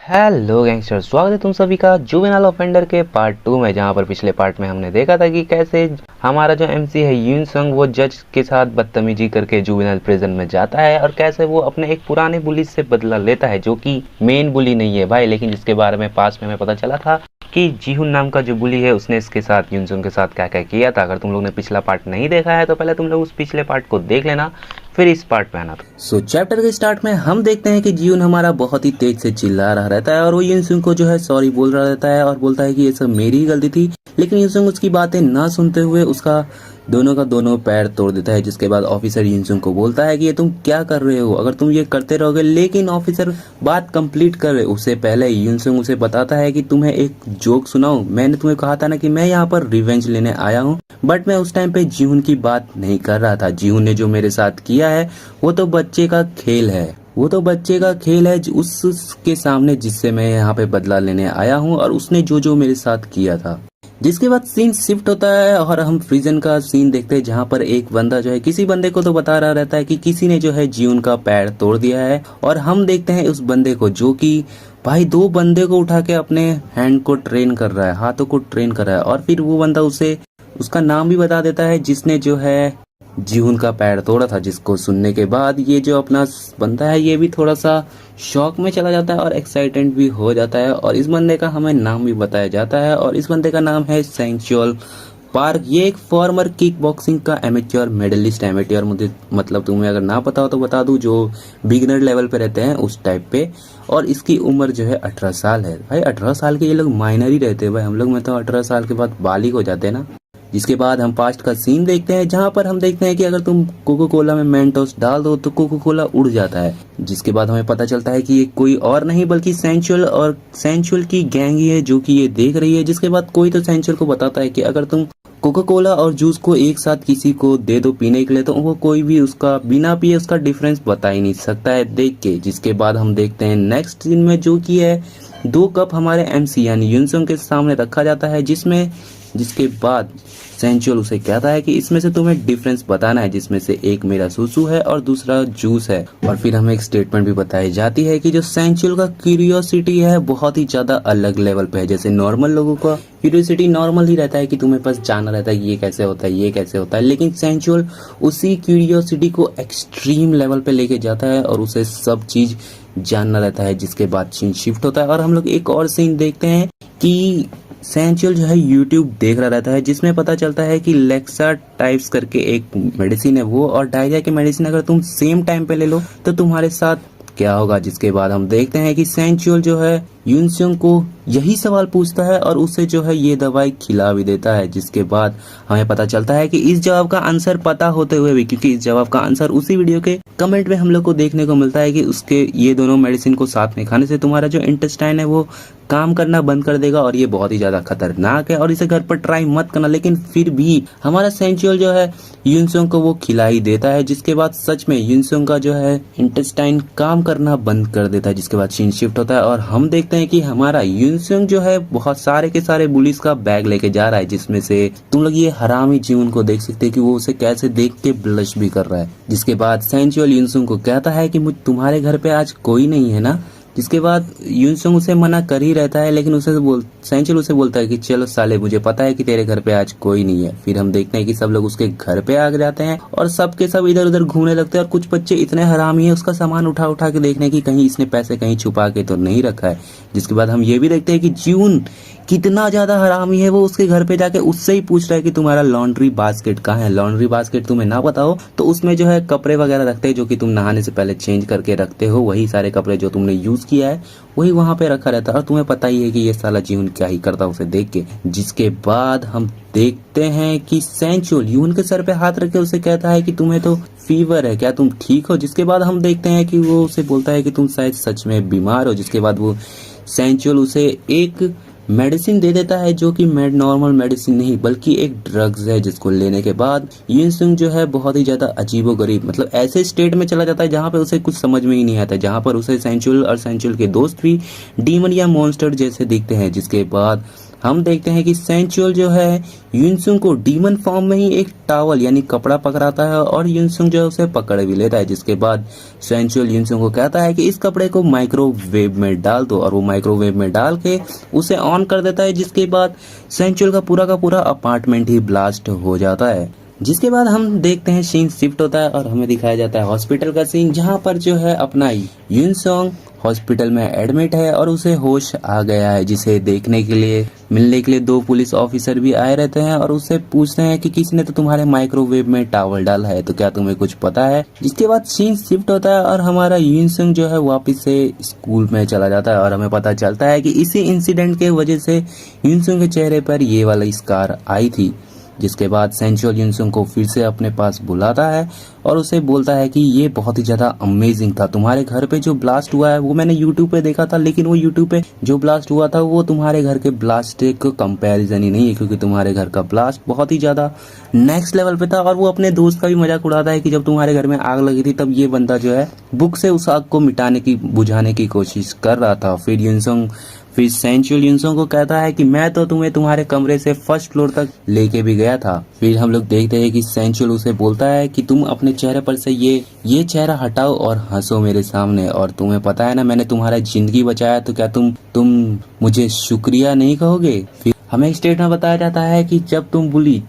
Hello gangster, स्वागत है तुम सभी का जुवेनाइल ऑफेंडर के पार्ट 2 में। जहां पर पिछले पार्ट में हमने देखा था कि कैसे हमारा जो एमसी है यून संग वो जज के साथ बदतमीजी करके जुवेनाइल प्रिजन में जाता है और कैसे वो अपने एक पुराने बुली से बदला लेता है जो कि मेन बुली नहीं है भाई, लेकिन जिसके बारे में पास में हमें पता चला था कि जीहुन नाम का जो बुली है उसने इसके साथ यूनसुंग के साथ क्या क्या किया था। अगर तुम लोग ने पिछला पार्ट नहीं देखा है तो पहले तुम लोग उस पिछले पार्ट को देख लेना, फिर इस पार्ट में आना। चैप्टर के स्टार्ट में हम देखते हैं कि जीहुन हमारा बहुत ही तेज से चिल्ला रहा रहता है और वो यूनसुंग को जो है सॉरी बोल रहा रहता है और बोलता है कि ये सब मेरी ही गलती थी, लेकिन यूनसुंग उसकी बातें ना सुनते हुए उसका दोनों का दोनों पैर तोड़ देता है। जिसके बाद ऑफिसर यूनसुंग को बोलता है कि ये तुम क्या कर रहे हो, अगर तुम ये करते रहोगे। लेकिन ऑफिसर बात कंप्लीट कर रहे उससे पहले यूनसुंग उसे बताता है कि तुम्हें एक जोक सुनाऊं, मैंने तुम्हें कहा था ना कि मैं यहाँ पर रिवेंज लेने आया हूँ, बट मैं उस टाइम पे जीहुन की बात नहीं कर रहा था। जीहुन ने जो मेरे साथ किया है वो तो बच्चे का खेल है, वो तो बच्चे का खेल है उसके सामने जिससे मैं यहाँ पे बदला लेने आया हूँ और उसने जो जो मेरे साथ किया था। जिसके बाद सीन शिफ्ट होता है और हम प्रिजन का सीन देखते हैं जहाँ पर एक बंदा जो है किसी बंदे को तो बता रहा रहता है कि किसी ने जो है जीहुन का पैर तोड़ दिया है और हम देखते हैं उस बंदे को जो कि भाई दो बंदे को उठा के अपने हैंड को ट्रेन कर रहा है, हाथों को ट्रेन कर रहा है और फिर वो बंदा उसे उसका नाम भी बता देता है जिसने जो है जीहुन का पैर तोड़ा था। जिसको सुनने के बाद ये जो अपना बंदा है ये भी थोड़ा सा शॉक में चला जाता है और एक्साइटेड भी हो जाता है और इस बंदे का हमें नाम भी बताया जाता है और इस बंदे का नाम है सेंचुअल पार्क। ये एक फॉर्मर किक बॉक्सिंग का एमेच्योर मेडलिस्ट है। एमेच्योर मुझे मतलब तुम्हें अगर ना पता हो तो बता दूं, जो बिगिनर लेवल पे रहते हैं उस टाइप पे। और इसकी उम्र जो है 18 साल है। भाई 18 साल के ये लोग माइनर ही रहते हैं भाई, हम लोग में तो 18 साल के बाद बालिग हो जाते हैं ना। जिसके बाद हम पास्ट का सीन देखते हैं जहां पर हम देखते हैं कि अगर तुम कोको कोला में मेंटोस डाल दो तो कोको कोला उड़ जाता है। जिसके बाद हमें पता चलता है कि ये कोई और नहीं बल्कि सेंचुअल और सेंचुअल की गैंग ही है जो कि ये देख रही है। जिसके बाद कोई तो सेंचुअल को बताता है कि अगर तुम कोको कोला और जूस को एक साथ किसी को दे दो पीने के लिए तो वो कोई भी उसका बिना पिए उसका डिफरेंस बता ही नहीं सकता है देख के। जिसके बाद हम देखते हैं नेक्स्ट सीन में जो कि है 2 कप हमारे एमसी यानी यूनसुंग के सामने रखा जाता है जिसके बाद सेंचुअल उसे कहता है कि इसमें से तुम्हें डिफरेंस बताना है, जिसमें से एक मेरा सुसु है और दूसरा जूस है। और फिर हमें एक स्टेटमेंट भी बताई जाती है कि जो सेंचुअल का क्यूरियोसिटी है बहुत ही ज्यादा अलग लेवल पे है। जैसे नॉर्मल लोगों का क्यूरियोसिटी नॉर्मल ही रहता है कि तुम्हें बस जानना रहता है कि ये कैसे होता है ये कैसे होता है, लेकिन सेंचुअल उसी क्यूरियोसिटी को एक्सट्रीम लेवल पे लेके जाता है और उसे सब चीज जानना रहता है। जिसके बाद सीन शिफ्ट होता है और हम लोग एक और सीन देखते हैं कि सेंचुअल जो है यूट्यूब देख रहा रहता है जिसमें पता चलता है कि लेक्सा टाइप्स करके एक मेडिसिन है वो, और डायरिया की मेडिसिन अगर तुम सेम टाइम पे ले लो तो तुम्हारे साथ क्या होगा। जिसके बाद हम देखते हैं कि सेंचुअल जो है यूनसुंग को यही सवाल पूछता है और उसे जो है ये दवाई खिला भी देता है। जिसके बाद हमें पता चलता है कि इस जवाब का आंसर पता होते हुए भी, क्योंकि इस जवाब का आंसर उसी वीडियो के कमेंट में हम लोग को देखने को मिलता है कि उसके ये दोनों मेडिसिन को साथ में खाने से तुम्हारा जो इंटेस्टाइन है वो काम करना बंद कर देगा और ये बहुत ही ज्यादा खतरनाक है और इसे घर पर ट्राई मत करना। लेकिन फिर भी हमारा सेंचुअल जो है यूनसुंग को वो खिला ही देता है। जिसके बाद सच में यूनसुंग का जो है इंटेस्टाइन काम करना बंद कर देता है। जिसके बाद सीन शिफ्ट होता है और हम देखते हैं कि हमारा यूनसुंग जो है बहुत सारे के सारे बुलिस का बैग लेके जा रहा है, जिसमें से तुम लोग ये हरामी जीवन को देख सकते हैं कि वो उसे कैसे देख के ब्लश भी कर रहा है। जिसके बाद सेंचुअल यूनसुंग को कहता है कि तुम्हारे घर पे आज कोई नहीं है ना। जिसके बाद यूनसुंग उसे मना कर ही रहता है, लेकिन सेंचुअल उसे बोलता है कि चलो साले मुझे पता है कि तेरे घर पे आज कोई नहीं है। फिर हम देखते हैं कि सब लोग उसके घर पे आ जाते हैं और सब के सब इधर उधर घूमने लगते हैं और कुछ बच्चे इतने हरामी है उसका सामान उठा उठा के देखने की कहीं इसने पैसे कहीं छुपा के तो नहीं रखा है। जिसके बाद हम ये भी देखते हैं कि जीहुन कितना ज्यादा हरामी है, वो उसके घर पे जाके उससे ही पूछ रहा है कि तुम्हारा लॉन्ड्री बास्केट कहाँ है। लॉन्ड्री बास्केट तुम्हें ना पता हो तो उसमें जो है कपड़े वगैरह रखते हैं जो कि तुम नहाने से पहले चेंज करके रखते हो, वही सारे कपड़े जो तुमने यूज किया है वही वहां पे रखा रहता है और तुम्हें पता ही है कि ये साला जीहुन क्या ही करता उसे देख के। जिसके बाद हम देखते हैं कि सेंचुअल यून के सर पे हाथ रख के उसे कहता है कि तुम्हें तो फीवर है, क्या तुम ठीक हो। जिसके बाद हम देखते हैं कि वो उसे बोलता है कि तुम शायद सच में बीमार हो। जिसके बाद वो सेंचुअल उसे एक मेडिसिन दे देता है जो कि नॉर्मल मेडिसिन नहीं बल्कि एक ड्रग्स है, जिसको लेने के बाद यूनसुंग जो है बहुत ही ज्यादा अजीबोगरीब मतलब ऐसे स्टेट में चला जाता है जहां पे उसे कुछ समझ में ही नहीं आता, जहां पर उसे सेंचुअल और सेंचुअल के दोस्त भी डीमन या मॉन्स्टर जैसे दिखते हैं। जिसके बाद हम देखते हैं कि सेंचुअल जो है युनसुंग को डीमन फॉर्म में ही एक टॉवल यानी कपड़ा पकड़ाता है और युनसुंग जो है उसे पकड़ भी लेता है, जिसके बाद सेंचुअल युनसुंग को कहता है कि इस कपड़े को माइक्रोवेव में डाल दो और वो माइक्रोवेव में डाल के उसे ऑन कर देता है, जिसके बाद सेंचुअल का पूरा अपार्टमेंट ही ब्लास्ट हो जाता है। जिसके बाद हम देखते हैं सीन शिफ्ट होता है और हमें दिखाया जाता है हॉस्पिटल का सीन, जहां पर जो है अपना युनसुंग हॉस्पिटल में एडमिट है और उसे होश आ गया है, जिसे देखने के लिए मिलने के लिए 2 पुलिस ऑफिसर भी आए रहते हैं और उससे पूछते हैं कि किसी ने तो तुम्हारे माइक्रोवेव में टॉवल डाला है, तो क्या तुम्हें कुछ पता है। जिसके बाद सीन शिफ्ट होता है और हमारा युनसुंग जो है वापस से स्कूल में चला जाता है और हमें पता चलता है कि इसी इंसिडेंट के वजह से युनसुंग के चेहरे पर ये वाला स्कार आई थी। जिसके बाद सेंचुअल युनसुंग को फिर से अपने पास बुलाता है और उसे बोलता है कि ये बहुत ही ज्यादा अमेजिंग था, तुम्हारे घर पे जो ब्लास्ट हुआ है वो मैंने यूट्यूब पे देखा था, लेकिन वो यूट्यूब पे जो ब्लास्ट हुआ था वो तुम्हारे घर के ब्लास्ट का कंपैरिजन ही नहीं है, क्योंकि तुम्हारे घर का ब्लास्ट बहुत ही ज्यादा नेक्स्ट लेवल पे था। और वो अपने दोस्त का भी मजाक उड़ाता है कि जब तुम्हारे घर में आग लगी थी तब ये बंदा जो है बुक से उस आग को बुझाने की कोशिश कर रहा था। फिर सेंचुअल युनसुंग को कहता है कि मैं तो तुम्हें तुम्हारे कमरे से फर्स्ट फ्लोर तक लेके भी गया था। फिर हम लोग देखते हैं कि सेंचुअल उसे बोलता है कि तुम अपने चेहरे पर से ये चेहरा हटाओ और हंसो मेरे सामने, और तुम्हें पता है ना मैंने तुम्हारा जिंदगी बचाया, तो क्या तुम मुझे शुक्रिया नहीं कहोगे। फिर हमें स्टेट में बताया जाता है कि जब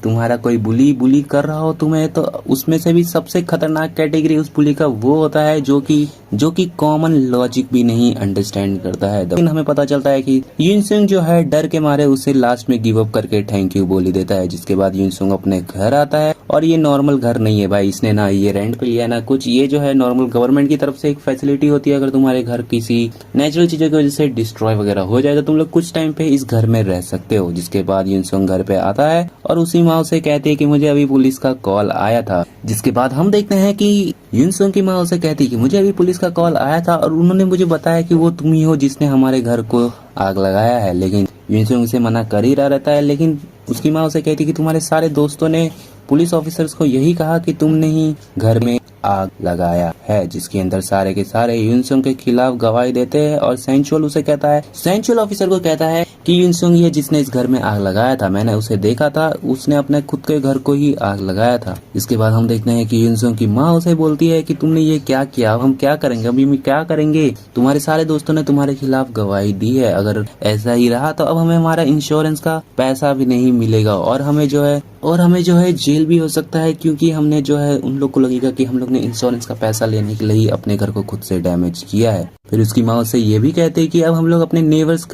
तुम्हारा कोई बुली कर रहा हो तुम्हें, तो उसमें से भी सबसे खतरनाक कैटेगरी उस बुली का वो होता है जो कि कॉमन लॉजिक भी नहीं अंडरस्टैंड करता है। लेकिन हमें पता चलता है कि युनसुंग जो है डर के मारे उसे लास्ट में गिव अप करके थैंक यू बोल ही देता है। जिसके बाद युनसुंग अपने घर आता है और ये नॉर्मल घर नहीं है भाई, इसने ना ये रेंट पे लिया ना कुछ, ये जो है नॉर्मल गवर्नमेंट की तरफ से एक फैसिलिटी होती है। अगर तुम्हारे घर किसी नेचुरल चीजों की वजह से डिस्ट्रॉय वगैरह हो जाए तो तुम लोग कुछ टाइम पे इस घर में रह सकते हो। जिसके बाद युनसुंग घर पे आता है और उसी माँ उसे कहती है कि मुझे अभी पुलिस का कॉल आया था। जिसके बाद हम देखते हैं कि युनसुंग की माँ उसे कहती है कि मुझे अभी पुलिस का कॉल आया था और उन्होंने मुझे बताया कि वो तुम ही हो जिसने हमारे घर को आग लगाया है। लेकिन युनसुंग उसे मना कर ही रहा रहता है, लेकिन उसकी माँ उसे कहती है कि तुम्हारे सारे दोस्तों ने पुलिस ऑफिसर्स को यही कहा कि तुमने ही घर में आग लगाया है। जिसके अंदर सारे के सारे युनसुंग के खिलाफ गवाही देते हैं और सेंचुअल ऑफिसर को कहता है कि युनसुंग ही है जिसने इस घर में आग लगाया था, मैंने उसे देखा था, उसने अपने खुद के घर को ही आग लगाया था। इसके बाद हम देखते हैं कि युनसुंग की माँ उसे बोलती है कि तुमने ये क्या किया, अब हम क्या करेंगे, अभी हम क्या करेंगे, तुम्हारे सारे दोस्तों ने तुम्हारे खिलाफ गवाही दी है, अगर ऐसा ही रहा तो अब हमें हमारा इंश्योरेंस का पैसा भी नहीं मिलेगा और हमें जो है जेल भी हो सकता है, क्योंकि हमने जो है उन लोग को लगेगा कि हम लोग ने इंश्योरेंस का पैसा लेने के लिए ही अपने घर को खुद से डैमेज किया है। फिर उसकी माँ से ये भी कहते हैं कि अब हम लोग अपने नेबर्स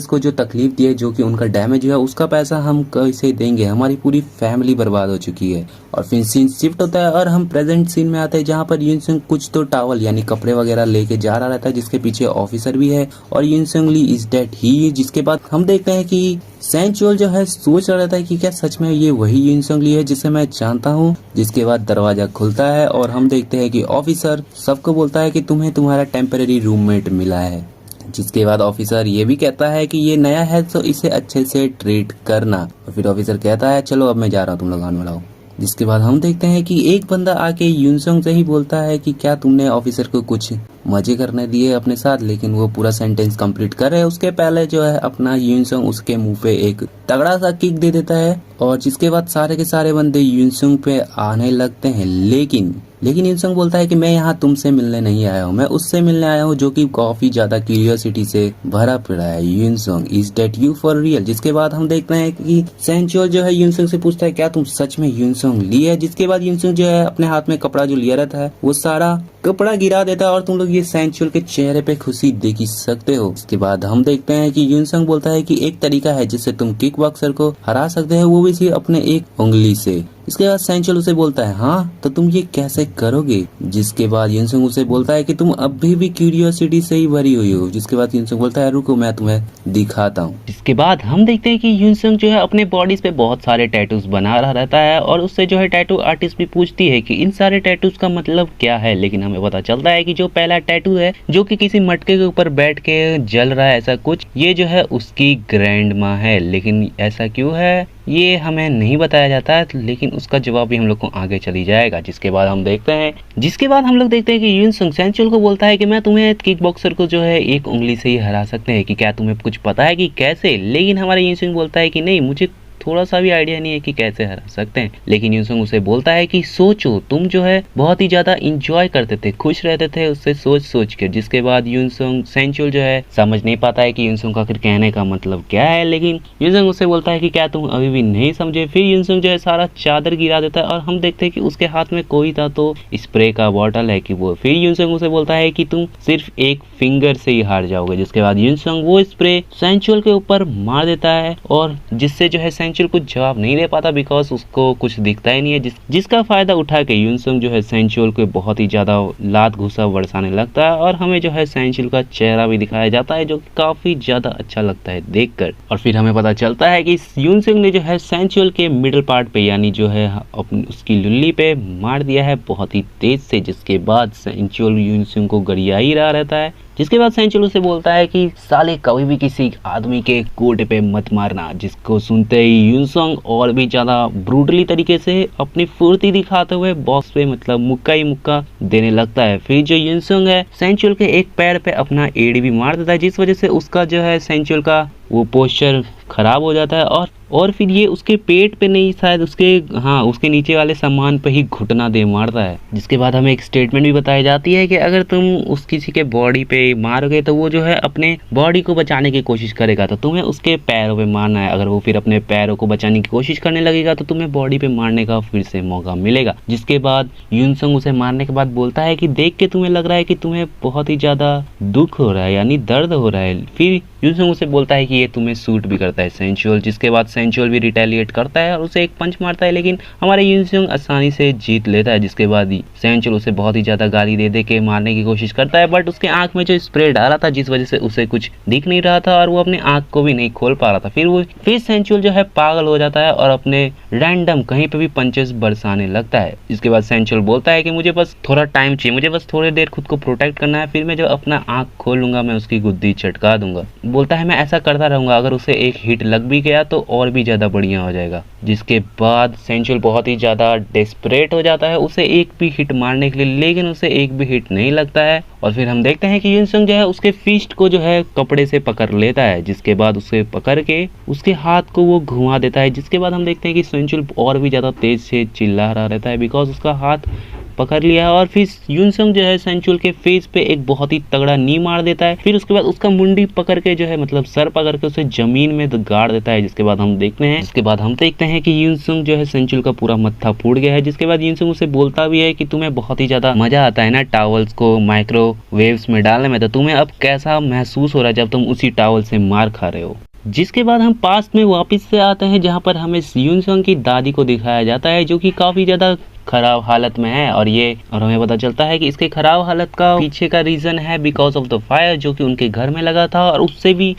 को जो तकलीफ दी है, जो कि उनका डैमेज हुआ, उसका पैसा हम कैसे देंगे, हमारी पूरी फैमिली बर्बाद हो चुकी है। और फिर सीन शिफ्ट होता है और हम प्रेजेंट सीन में आते हैं, जहाँ पर युनसुंग कुछ तो टॉवल यानी कपड़े वगैरह लेके जा रहा रहता है, जिसके पीछे ऑफिसर भी है और युनसुंग ली इज डेड ही। जिसके बाद हम देखते हैं कि सेंचुअल जो है सोच रहा रहता है कि क्या सच में ये वही युनसुंग ली है जिसे मैं जानता हूँ। जिसके बाद दरवाजा खुलता है और हम देखते हैं कि ऑफिसर सबको बोलता है कि तुम्हें तुम्हारा टेम्परेरी रूममेट मिला है। जिसके बाद ऑफिसर ये भी कहता है कि ये नया है तो इसे अच्छे से ट्रीट करना। और फिर ऑफिसर कहता है चलो अब मैं जा रहा हूँ, तुम लोग आने वाला। जिसके बाद हम देखते हैं कि एक बंदा आके युनसुंग से ही बोलता है कि क्या तुमने ऑफिसर को कुछ मजे करने दिए अपने साथ, लेकिन वो पूरा सेंटेंस कंप्लीट करे उसके पहले जो है अपना युनसुंग उसके मुंह पे एक तगड़ा सा किक दे देता है। और जिसके बाद सारे के सारे बंदे युनसुंग पे आने लगते हैं, लेकिन युनसुंग बोलता है कि मैं यहाँ तुमसे मिलने नहीं आया हूँ, मैं उससे मिलने आया हूँ जो कि काफी ज्यादा क्यूरियोसिटी से भरा पड़ा है। Yunsung is date you for real. जिसके बाद हम देखते हैं कि सेंचुअल जो है युनसुंग से पूछता है क्या तुम सच में युनसुंग ली है। जिसके बाद युनसुंग जो है अपने हाथ में कपड़ा जो लिया रहता है वो सारा कपड़ा गिरा देता है और तुम लोग ये सेंचुअल के चेहरे पे खुशी देख ही सकते हो। इसके बाद हम देखते हैं कि युनसुंग बोलता है कि एक तरीका है जिससे तुम किक बॉक्सर को हरा सकते हो, वो भी सिर्फ अपने एक उंगली से। इसके बाद सेंचुअल उसे बोलता है हाँ तो तुम ये कैसे करोगे। जिसके बाद युनसुंग उसे बोलता है कि तुम अभी भी क्यूरियोसिटी से ही भरी हुई हो। जिसके बाद युनसुंग बोलता है रुको मैं तुम्हें दिखाता हूँ। इसके बाद हम देखते हैं कि युनसुंग जो है अपने बॉडीज पे बहुत सारे टैटूज बना रहा रहता है और उससे जो है टैटू आर्टिस्ट भी पूछती है कि इन सारे टैटूज का मतलब क्या है। लेकिन हमें पता चलता है कि जो पहला टैटू है जो कि किसी मटके के ऊपर बैठ के जल रहा है ऐसा कुछ, ये जो है उसकी ग्रैंड माँ है। लेकिन ऐसा क्यों है ये हमें नहीं बताया जाता है, लेकिन उसका जवाब भी हम लोग को आगे चली जाएगा। जिसके बाद हम देखते हैं कि यूनसुंग सेंचुअल को बोलता है कि मैं तुम्हें किक बॉक्सर को जो है एक उंगली से ही हरा सकते हैं, कि क्या तुम्हें कुछ पता है कि कैसे। लेकिन हमारे यूनसुंग बोलता है कि नहीं, मुझे थोड़ा सा भी आइडिया नहीं है कि कैसे हरा सकते हैं। लेकिन यूनसुंग उसे बोलता है कि सोचो, तुम जो है बहुत ही ज्यादा इंजॉय करते थे, खुश रहते थे उससे सोच सोच कर। जिसके बाद यूनसुंग सेंचुअल जो है समझ नहीं पाता है कि यूनसुंग का फिर कहने का मतलब क्या है। लेकिन यूनसुंग उसे बोलता है कि क्या तुम अभी भी नहीं समझे। फिर यूनसुंग जो है सारा चादर गिरा देता है और हम देखते हैं कि उसके हाथ में कोई था तो स्प्रे का बॉटल है कि वो। फिर यूनसुंग उसे बोलता है कि तुम सिर्फ एक फिंगर से ही हार जाओगे। जिसके बाद यूनसुंग वो स्प्रे सेंचुअल के ऊपर मार देता है और जिससे जो है सेंचुअल कुछ जवाब नहीं दे पाता, बिकॉज उसको कुछ दिखता ही नहीं है। जिसका फायदा उठा के यूनसुंग जो है सेंचुअल को बहुत ही ज्यादा लात घुसा बरसाने लगता है और हमें जो है सेंचुअल का चेहरा भी दिखाया जाता है, जो काफी ज्यादा अच्छा लगता है देखकर। और फिर हमें पता चलता है कि यूनसुंग ने जो है सेंचुअल के मिडिल पार्ट पे, यानी जो है अपनी उसकी लुल्ली पे मार दिया है बहुत ही तेज से। जिसके बाद सेंचुअल यूनसुंग को गरिया ही रहा रहता है। जिसके बाद सेंचुअल उसे बोलता है कि साले कभी भी किसी आदमी के कोट पे मत मारना। जिसको सुनते ही यूनसुंग और भी ज्यादा ब्रूटली तरीके से अपनी फुर्ती दिखाते हुए बॉक्स पे मतलब मुक्का ही मुक्का देने लगता है। फिर जो यूनसुंग है सेंचुअल के एक पैर पे अपना एड़ी भी मार देता है, जिस वजह से उसका जो है सेंचुअल का वो पोस्चर खराब हो जाता है। और फिर ये उसके पेट पे नहीं, शायद उसके नीचे वाले सामान पे ही घुटना दे मारता है। जिसके बाद हमें एक स्टेटमेंट भी बताई जाती है कि अगर तुम उस किसी के बॉडी पे मारोगे तो वो जो है अपने बॉडी को बचाने की कोशिश करेगा, तो तुम्हें उसके पैरों पे मारना है। अगर वो फिर अपने पैरों को बचाने की कोशिश करने लगेगा तो तुम्हें बॉडी पे मारने का फिर से मौका मिलेगा। जिसके बाद यूनसुंग उसे मारने के बाद बोलता है कि देख के तुम्हें लग रहा है कि तुम्हें बहुत ही ज्यादा दुख हो रहा है, यानी दर्द हो रहा है। फिर यूनसुंग उसे बोलता है कि ये तुम्हें सूट भी करता है सेंचुअल। जिसके बाद सेंचुअल भी रिटेलिएट करता है और उसे एक पंच मारता है, लेकिन हमारे यूनसुंग आसानी से जीत लेता है। जिसके बाद सेंचुअल उसे बहुत ही ज्यादा गाली दे दे के मारने की कोशिश करता है, बट उसके आंख में जो स्प्रे डाला था जिस वजह से उसे कुछ दिख नहीं रहा था और वो अपने आंख को भी नहीं खोल पा रहा था। फिर सेंचुअल जो है पागल हो जाता है और अपने रैंडम कहीं पे भी पंचेस बरसाने लगता है। जिसके बाद सेंचुअल बोलता है कि मुझे बस थोड़ा टाइम चाहिए, मुझे बस थोड़ी देर खुद को प्रोटेक्ट करना है, फिर मैं जो अपना आंख खोल लूंगा मैं उसकी गुद्दी चटका दूंगा। बोलता है मैं ऐसा करता रहूंगा, अगर उसे एक हिट लग भी गया तो और भी ज्यादा बढ़िया हो जाएगा। जिसके बाद सेंचुअल बहुत ही ज्यादा डेस्परेट हो जाता है उसे एक भी हिट मारने के लिए, लेकिन उसे एक भी हिट नहीं लगता है। और फिर हम देखते हैं कि यूनसुंग जो है उसके फिस्ट को जो है कपड़े से पकड़ लेता है। जिसके बाद उसे पकड़ के उसके हाथ को वो घुमा देता है। जिसके बाद हम देखते हैं कि सेंचुअल और भी ज्यादा तेज से चिल्ला रहा रहता है, बिकॉज उसका हाथ पकड़ लिया है। और फिर यूनसुंग जो है सेंचुअल के फेस पे एक बहुत ही तगड़ा नी मार देता है। फिर उसके बाद उसका मुंडी पकड़ के जो है मतलब सर पकड़ के उसे जमीन में गाड़ देता है। जिसके बाद हम देखते हैं कि यूनसुंग जो है सेंचुअल का पूरा मत्था फूट गया है। जिसके बाद यूनसुंग उसे बोलता भी है कि तुम्हें बहुत ही ज्यादा मजा आता है ना टावल्स को माइक्रोवेव्स में डालने में, तो तुम्हें अब कैसा महसूस हो रहा है जब तुम उसी टावल से मार खा रहे हो। जिसके बाद हम पास्ट में वापस से आते हैं, जहां पर हमें यूनसुंग की दादी को दिखाया जाता है, जो कि काफी ज्यादा खराब हालत में है। और हमें पता चलता है कि इसके खराब हालत का पीछे का रीजन है बिकॉज ऑफ द फायर जो कि उनके घर में लगा था। और उससे भी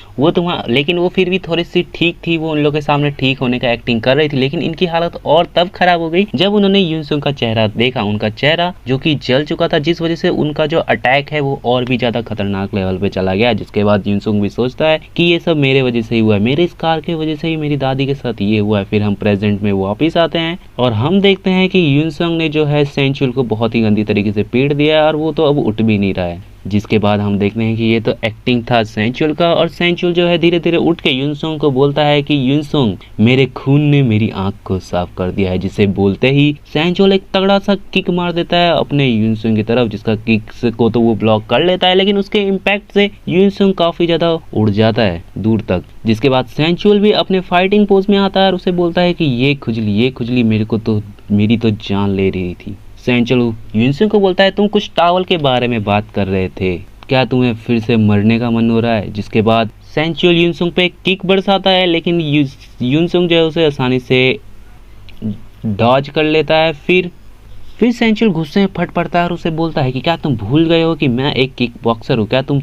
लेकिन वो फिर भी थोड़ी सी ठीक थी, वो उन लोगों के सामने ठीक होने का एक्टिंग कर रही थी। लेकिन इनकी हालत और तब खराब हो गई जब उन्होंने यूनसुंग का चेहरा देखा, उनका चेहरा जो कि जल चुका था, जिस वजह से उनका जो अटैक है वो और भी ज्यादा खतरनाक लेवल पे चला गया। जिसके बाद यूनसुंग भी सोचता है कि ये सब मेरे वजह से ही हुआ है, मेरे स्कार के वजह से ही मेरी दादी के साथ ये हुआ है। फिर हम प्रेजेंट में वापिस आते हैं और हम देखते हैं कि यूनसुंग ने जो है सेंचुअल को बहुत ही गंदी तरीके से पीट दिया और वो तो अब उठ भी नहीं रहा है। जिसके बाद हम देखते हैं कि ये तो एक्टिंग था सेंचुअल का। और सेंचुअल जो है धीरे धीरे उठ के यूनसुंग को बोलता है कि यूनसुंग, मेरे खून ने मेरी आंख को साफ कर दिया है। जिसे बोलते ही सेंचुअल एक तगड़ा सा किक मार देता है अपने यूनसुंग की तरफ, जिसका किक को तो वो ब्लॉक कर लेता है, लेकिन उसके इम्पैक्ट से यूनसुंग काफी ज्यादा उड़ जाता है दूर तक। जिसके बाद सेंचुअल भी अपने फाइटिंग पोज में आता है और उसे बोलता है कि ये खुजली मेरी तो जान ले रही थी। सेंचुअल यूनसुंग को बोलता है तुम कुछ टावल के बारे में बात कर रहे थे, क्या तुम्हें फिर से मरने का मन हो रहा है। जिसके बाद सेंचुअल यूनसुंग पे किक बरसाता है, लेकिन यूनसुंग जो है उसे आसानी से डॉज कर लेता है। फिर सेंचुअल गुस्से में फट पड़ता है और उसे बोलता है कि क्या तुम भूल गए हो कि मैं एक किक बॉक्सर हूँ, क्या तुम।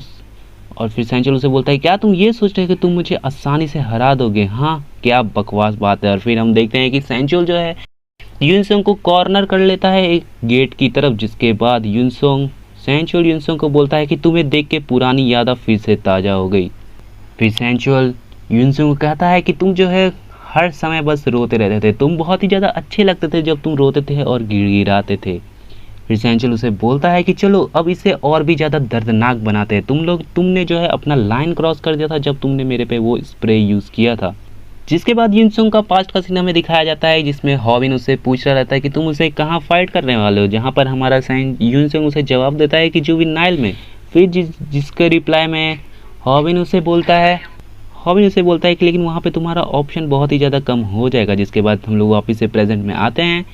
और फिर सेंचुअल उसे बोलता है क्या तुम ये सोच रहे हो कि तुम मुझे आसानी से हरा दोगे, हाँ क्या बकवास बात है। और फिर हम देखते हैं कि सेंचुअल जो है यूनसुंग को कॉर्नर कर लेता है एक गेट की तरफ। जिसके बाद सेंचुअल यूनसुंग को बोलता है कि तुम्हें देख के पुरानी यादें फिर से ताज़ा हो गई। फिर सेंचुअल यूनसुंग को कहता है कि तुम जो है हर समय बस रोते रहते थे, तुम बहुत ही ज़्यादा अच्छे लगते थे जब तुम रोते थे और गिड़गिड़ाते थे। फिर सैंचुल उसे बोलता है कि चलो अब इसे और भी ज़्यादा दर्दनाक बनाते हैं, तुमने जो है अपना लाइन क्रॉस कर दिया था जब तुमने मेरे पे वो स्प्रे यूज़ किया था। जिसके बाद युनसुंग का पास्ट का सीन हमें दिखाया जाता है, जिसमें हॉबिन उससे पूछ रहा रहता है कि तुम उसे कहाँ फाइट करने वाले हो, जहाँ पर हमारा युनसुंग उसे जवाब देता है कि जुवेनाइल में। फिर जिसके रिप्लाई में हॉबिन उसे बोलता है कि लेकिन वहाँ पे तुम्हारा ऑप्शन बहुत ही ज़्यादा कम हो जाएगा। जिसके बाद हम लोग वापस से प्रेजेंट में आते हैं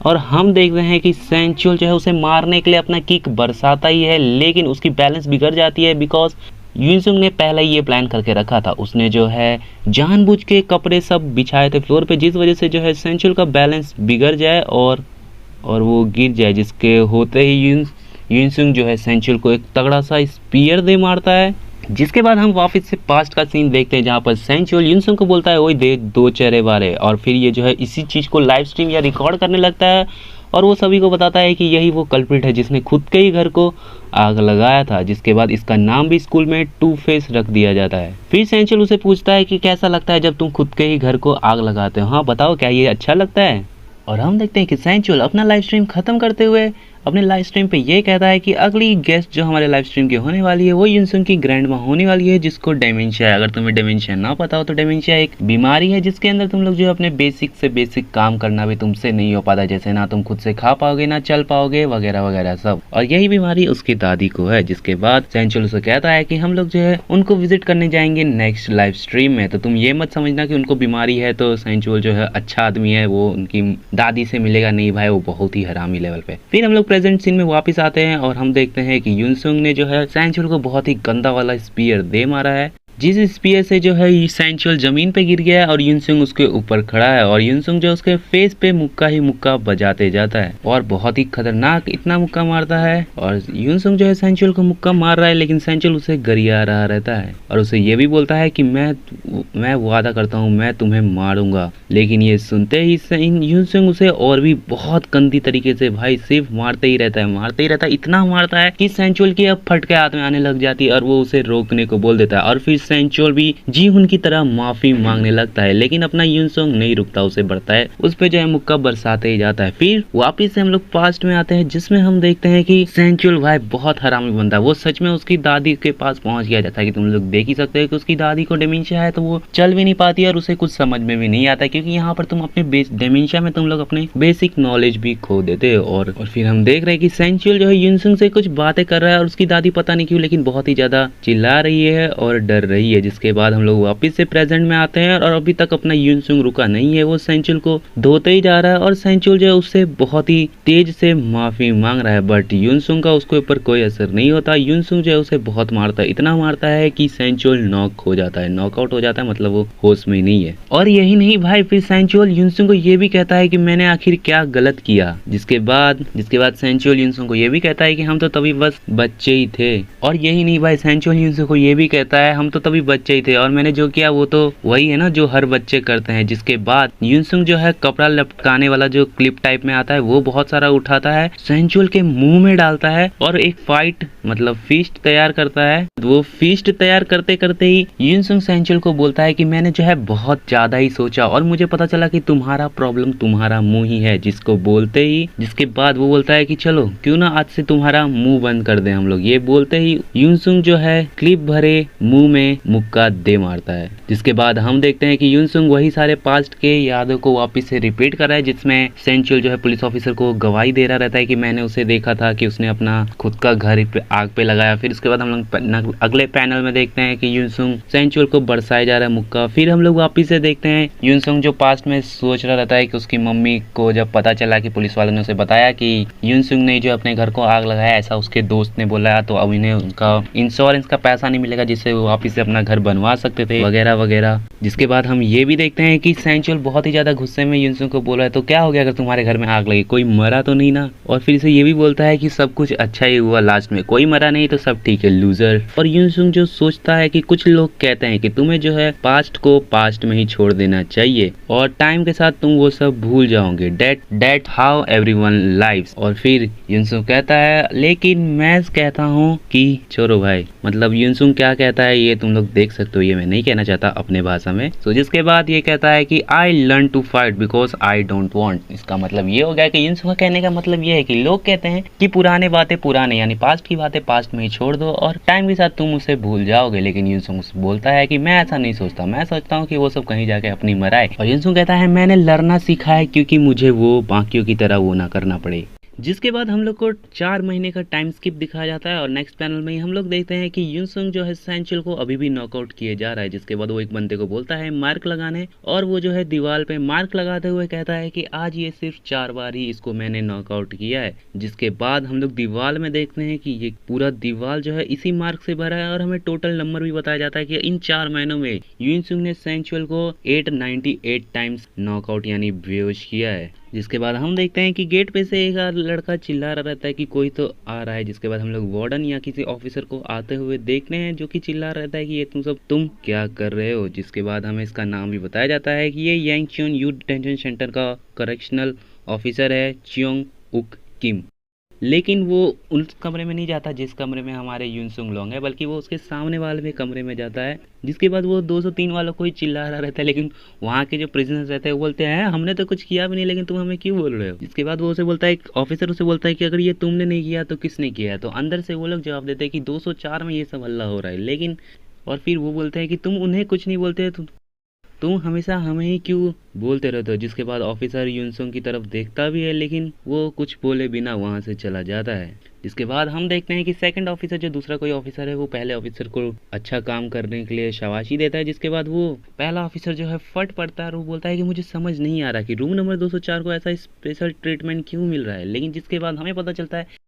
और हम देख रहे हैं कि सैंचुअल जो है उसे मारने के लिए अपना किक बरसाता ही है, लेकिन उसकी बैलेंस बिगड़ जाती है बिकॉज युनसुंग ने पहले ही ये प्लान करके रखा था। उसने जो है जानबूझ के कपड़े सब बिछाए थे फ्लोर पे, जिस वजह से जो है सैंचुअल का बैलेंस बिगड़ जाए और वो गिर जाए। जिसके होते ही युनसुंग जो है सैंचुअल को एक तगड़ा सा स्पीयर दे मारता है। जिसके बाद हम वापस से पास्ट का सीन देखते हैं, जहाँ पर सैंचुअल युनसुंग को बोलता है ओए दे दो चेहरे वाले, और फिर ये जो है इसी चीज़ को लाइव स्ट्रीम या रिकॉर्ड करने लगता है और वो सभी को बताता है कि यही वो कल्प्रिट है जिसने खुद के ही घर को आग लगाया था। जिसके बाद इसका नाम भी स्कूल में टू फेस रख दिया जाता है। फिर सैंचुअल उसे पूछता है कि कैसा लगता है जब तुम खुद के ही घर को आग लगाते हो, हाँ बताओ क्या ये अच्छा लगता है। और हम देखते हैं कि सैंचुअल अपना लाइव स्ट्रीम खत्म करते हुए अपने लाइव स्ट्रीम पे ये कहता है कि अगली गेस्ट जो हमारे लाइव स्ट्रीम की होने वाली है वो युनसुंग की ग्रैंड माँ होने वाली है, जिसको डेमेंशिया है। अगर तुम्हें डेमेंशिया ना पता हो तो डेमेंशिया एक बीमारी है जिसके अंदर तुम लोग जो अपने बेसिक से बेसिक काम करना भी तुमसे नहीं हो पाता, जैसे ना तुम खुद से खा पाओगे, ना चल पाओगे, वगैरह वगैरह सब। और यही बीमारी उसकी दादी को है। जिसके बाद सैंचुअल उसे कहता है कि हम लोग जो है उनको विजिट करने जाएंगे नेक्स्ट लाइव स्ट्रीम में, तो तुम ये मत समझना कि उनको बीमारी है तो सैंचुअल जो है अच्छा आदमी है, वो उनकी दादी से मिलेगा, नहीं भाई वो बहुत ही हरामी लेवल पे। फिर हम लोग प्रेजेंट सीन में वापस आते हैं और हम देखते हैं कि युनसुंग ने जो है सैंचुअल को बहुत ही गंदा वाला स्पीयर दे मारा है, जिस स्पीयर से जो है सैंचुअल जमीन पे गिर गया है और युनसुंग उसके ऊपर खड़ा है और युनसुंग जो उसके फेस पे मुक्का ही मुक्का बजाते जाता है और बहुत ही खतरनाक इतना मुक्का मारता है। और युनसुंग जो है सैंचुअल को मुक्का मार रहा है, लेकिन सैंचुअल उसे गरिया रहा रहता है और उसे ये भी बोलता है कि मैं वादा करता हूँ मैं तुम्हें मारूंगा। लेकिन ये सुनते ही युनसुंग उसे और भी बहुत गंदी तरीके से भाई सिर्फ मारते ही रहता है, इतना मारता है कि सैंचुअल की अब फटके हाथ में आने लग जाती है और वो उसे रोकने को बोल देता है। और फिर सैंचुअल भी जी उनकी तरह माफी मांगने लगता है, लेकिन अपना युनसुंग नहीं रुकता, उसे बढ़ता है, उस पे जो है मुक्का बरसाते ही जाता है। फिर वापिस से हम लोग पास्ट में आते हैं, जिसमें हम देखते हैं कि सैंचुअल भाई बहुत हरामी बंदा है। वो सच में उसकी दादी के पास पहुंच गया, जैसा कि तुम लोग देख ही सकते हो कि उसकी दादी को डेमेंशिया है, तो वो चल भी नहीं पाती और उसे कुछ समझ में भी नहीं आता, क्योंकि यहाँ पर तुम अपने डेमेंशिया में तुम लोग अपने बेसिक नॉलेज भी खो देते हो। और फिर हम देख रहे हैं कि सैंचुअल जो है युनसुंग से कुछ बातें कर रहा है और उसकी दादी पता नहीं क्यों लेकिन बहुत ही ज्यादा चिल्ला रही है और डर रही है। जिसके बाद हम लोग वापस से प्रेजेंट में आते हैं और अभी तक अपना युनसुंग रुका नहीं है, वो सैंचुअल को धोते ही जा रहा है और सैंचुअल जो है उससे बहुत ही तेज से माफी मांग रहा है, बट युनसुंग का उसके ऊपर कोई असर नहीं होता। युनसुंग जो है उसे बहुत मारता है, इतना मारता है कि सैंचुअल नॉकआउट हो जाता है, मतलब वो होश में नहीं है। और यही नहीं भाई, फिर सैंचुअल युनसुंग को ये भी कहता है कि मैंने आखिर क्या गलत किया। जिसके बाद सैंचुअल युनसुंग को ये भी कहता है कि हम तो तभी बस बच्चे ही थे। और यही नहीं भाई, सैंचुअल युनसुंग को ये भी कहता है हम तो तभी बच्चे ही थे और मैंने जो किया वो तो वही है ना जो हर बच्चे करते हैं। जिसके बाद युनसुंग जो है कपड़ा लटकाने वाला जो क्लिप टाइप में आता है वो बहुत सारा उठाता है, सैंचुअल के मुंह में डालता है और एक फाइट मतलब फीस्ट तैयार करता है। वो फीस्ट तैयार करते करते ही युनसुंग सैंचुअल को बोलता है कि मैंने जो है बहुत ज्यादा ही सोचा और मुझे पता चला कि तुम्हारा प्रॉब्लम तुम्हारा मुंह ही है। जिसके बाद वो बोलता है कि चलो क्यों ना आज से तुम्हारा मुंह बंद कर दे हम लोग। ये बोलते ही युनसुंग जो है क्लिप भरे मुंह में मुक्का दे मारता है। जिसके बाद हम देखते हैं कि युनसुंग वही सारे पास्ट के यादों को वापस से रिपीट कर रहा है, जिसमें सैंचुअल जो है पुलिस ऑफिसर को गवाही दे रहा रहता है कि मैंने उसे देखा था कि उसने अपना खुद का घर पे आग पे लगाया। फिर उसके बाद हम लोग अगले पैनल में देखते हैं कि युनसुंग सैंचुअल को बरसाया जा रहा है मुक्का। फिर हम लोग वापस से देखते हैं युनसुंग जो पास्ट में सोच रहा रहता है कि उसकी मम्मी को जब पता चला कि पुलिस वालों ने उसे बताया कि युनसुंग ने जो अपने घर को आग लगाया ऐसा उसके दोस्त ने बोला, तो अब इन्हें उनका इंश्योरेंस का पैसा नहीं मिलेगा जिससे वो वापस से अपना घर बनवा सकते थे वगैरह वगैरह। जिसके बाद हम ये भी देखते हैं कि सैंचुअल बहुत ही ज्यादा गुस्से में युनसुंग को बोला है तो क्या हो गया अगर तुम्हारे घर में आग लगी, कोई मरा तो नहीं ना। और फिर से ये भी बोलता है कि सब कुछ अच्छा ही हुआ, लास्ट में कोई मरा नहीं तो सब ठीक है लूजर। और युनसुंग जो सोचता है कि कुछ लोग कहते हैं कि तुम्हें जो है पास्ट को पास्ट में ही छोड़ देना चाहिए और टाइम के साथ तुम वो सब भूल जाओगे, डेट हाउ एवरीवन लाइव्स। और फिर युनसुंग कहता है लेकिन मैं कहता हूँ कि छोड़ो भाई, मतलब युनसुंग क्या कहता है ये तुम तुम लोग देख सकते हो, ये मैं नहीं कहना चाहता अपने भाषा में। तो जिसके बाद ये कहता है कि I learn to fight because I don't want. इसका मतलब ये हो गया कि युनसुंग का कहने का मतलब ये है कि लोग कहते हैं कि पुराने बातें पुराने यानी पास्ट की बातें पास्ट में ही छोड़ दो और टाइम के साथ तुम उसे भूल जाओगे, लेकिन युनसुंग बोलता है कि मैं ऐसा नहीं सोचता, मैं सोचता हूँ कि वो सब कहीं जाके अपनी मराए। और युनसुंग कहता है मैंने लड़ना सीखा है क्योंकि मुझे वो बाकियों की तरह वो ना करना पड़े। जिसके बाद हम लोग को 4 महीने का टाइम स्किप दिखाया जाता है और नेक्स्ट पैनल में ही हम लोग देखते हैं कि युनसुंग जो है सैंचुअल को अभी भी नॉकआउट किए जा रहा है। जिसके बाद वो एक बंदे को बोलता है मार्क लगाने, और वो जो है दीवार पे मार्क लगाते हुए कहता है कि आज ये सिर्फ 4 बार ही इसको मैंने नॉकआउट किया है। जिसके बाद हम लोग दीवार में देखते हैं कि ये पूरा दीवार जो है इसी मार्क से भरा है और हमें टोटल नंबर भी बताया जाता है कि इन 4 महीनों में युनसुंग ने सैंचुअल को 898 टाइम्स नॉकआउट यानी बेहोश किया है। जिसके बाद हम देखते हैं कि गेट पे से एक लड़का चिल्ला रहा रहता है कि कोई तो आ रहा है। जिसके बाद हम लोग वार्डन या किसी ऑफिसर को आते हुए देखते हैं जो कि चिल्ला रहता है कि ये तुम क्या कर रहे हो। जिसके बाद हमें इसका नाम भी बताया जाता है कि ये यांगच्यून यूथ डिटेंशन सेंटर का करेक्शनल ऑफिसर है चियोंग उक किम। लेकिन वो उस कमरे में नहीं जाता जिस कमरे में हमारे युनसुंग लोंग है, बल्कि वो उसके सामने वाले में कमरे में जाता है। जिसके बाद वो 203 वालों को ही चिल्ला रहा रहता है, लेकिन वहाँ के जो प्रिजनर्स रहते हैं वो बोलते हैं हमने तो कुछ किया भी नहीं, लेकिन तुम हमें क्यों बोल रहे हो। जिसके बाद वो उसे बोलता है, ऑफिसर उसे बोलता है कि अगर ये तुमने नहीं किया तो किसने किया। तो अंदर से वो लोग जवाब देते हैं कि 204 में ये सब हल्ला हो रहा है। लेकिन और फिर वो बोलते हैं कि तुम उन्हें कुछ नहीं बोलते, तुम हमेशा हमें ही क्यों बोलते रहते हो। जिसके बाद ऑफिसर युनसुंग की तरफ देखता भी है, लेकिन वो कुछ बोले बिना वहां से चला जाता है। जिसके बाद हम देखते हैं कि सेकंड ऑफिसर जो दूसरा कोई ऑफिसर है वो पहले ऑफिसर को अच्छा काम करने के लिए शाबाशी देता है। जिसके बाद वो पहला ऑफिसर जो है फट पड़ता है और वो बोलता है कि मुझे समझ नहीं आ रहा कि रूम नंबर 204 को ऐसा स्पेशल ट्रीटमेंट क्यों मिल रहा है। लेकिन जिसके बाद हमें पता चलता है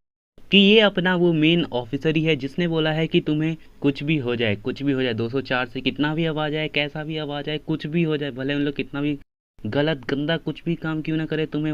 कि ये अपना वो मेन ऑफिसर ही है जिसने बोला है कि तुम्हें कुछ भी हो जाए, कुछ भी हो जाए, 204 से कितना भी आवाज आए, कैसा भी आवाज आए, कुछ भी हो जाए, भले उन लोग कितना भी गलत गंदा कुछ भी काम क्यों ना करे, तुम्हें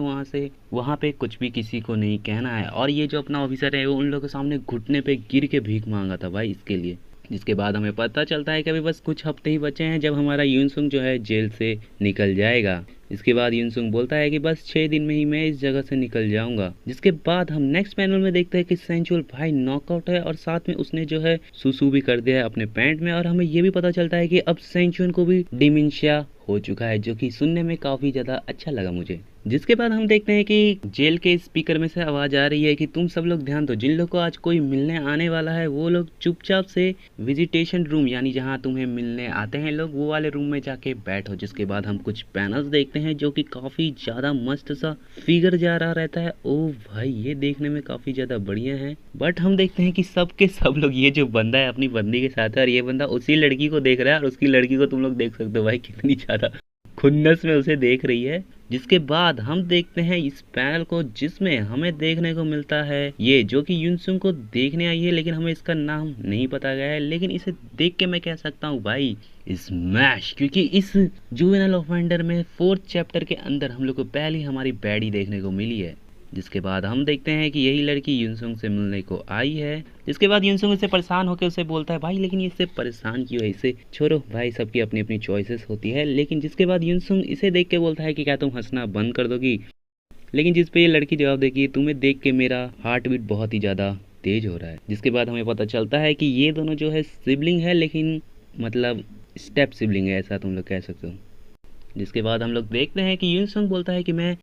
वहां पे कुछ भी किसी को नहीं कहना है। और ये जो अपना ऑफिसर है वो उन लोगों के सामने घुटने पे गिर के भीख मांगा था भाई इसके लिए। जिसके बाद हमें पता चलता है कि अभी बस कुछ हफ्ते ही बचे हैं जब हमारा युनसुंग जो है जेल से निकल जाएगा। इसके बाद युनसुंग बोलता है कि बस 6 दिन में ही मैं इस जगह से निकल जाऊंगा। जिसके बाद हम नेक्स्ट पैनल में देखते हैं कि सैंचुअल भाई नॉकआउट है और साथ में उसने जो है सुसु भी कर दिया है अपने पैंट में। और हमें ये भी पता चलता है कि अब सैंचुअल को भी डिमेंशिया हो चुका है, जो कि सुनने में काफी ज्यादा अच्छा लगा मुझे। जिसके बाद हम देखते हैं कि जेल के स्पीकर में से आवाज आ रही है कि तुम सब लोग ध्यान दो, जिन लोग को आज कोई मिलने आने वाला है वो लोग चुपचाप से विजिटेशन रूम यानी जहां तुम्हें मिलने आते हैं लोग वो वाले रूम में जाके बैठो। जिसके बाद हम कुछ पैनल्स देखते हैं जो कि काफी ज्यादा मस्त सा फिगर जा रहा रहता है। ओ भाई ये देखने में काफी ज्यादा बढ़िया है। बट हम देखते हैं कि सब के सब लोग, ये जो बंदा है अपनी बंदी के साथ है और ये बंदा उसी लड़की को देख रहा है और उसकी लड़की को तुम लोग देख सकते हो भाई कितनी ज्यादा खुन्नस में उसे देख रही है। जिसके बाद हम देखते हैं इस पैनल को जिसमें हमें देखने को मिलता है ये जो कि युनसुंग को देखने आई है, लेकिन हमें इसका नाम नहीं पता गया है। लेकिन इसे देख के मैं कह सकता हूँ भाई स्मैश, क्योंकि इस जुवेनाइल ऑफेंडर में 4th चैप्टर के अंदर हम लोग को पहली हमारी बैडी देखने को मिली है। जिसके बाद हम देखते हैं कि यही लड़की युनसुंग से मिलने को आई है। जिसके बाद युनसुंग इससे परेशान होकर उसे बोलता है भाई लेकिन इससे परेशान क्यों है, इसे छोड़ो भाई, सबकी अपनी अपनी चॉइसेस होती है। लेकिन जिसके बाद युनसुंग इसे देख के बोलता है कि क्या तुम हंसना बंद कर दोगी। लेकिन जिस पे ये लड़की जवाब देगी तुम्हें देख के मेरा हार्ट बीट बहुत ही ज्यादा तेज हो रहा है। जिसके बाद हमें पता चलता है कि ये दोनों जो है सिबलिंग है, लेकिन मतलब स्टेप सिबलिंग है, ऐसा तुम लोग कह सकते हो। जिसके बाद हम लोग देखते हैं कि युनसुंग बोलता है कि मैं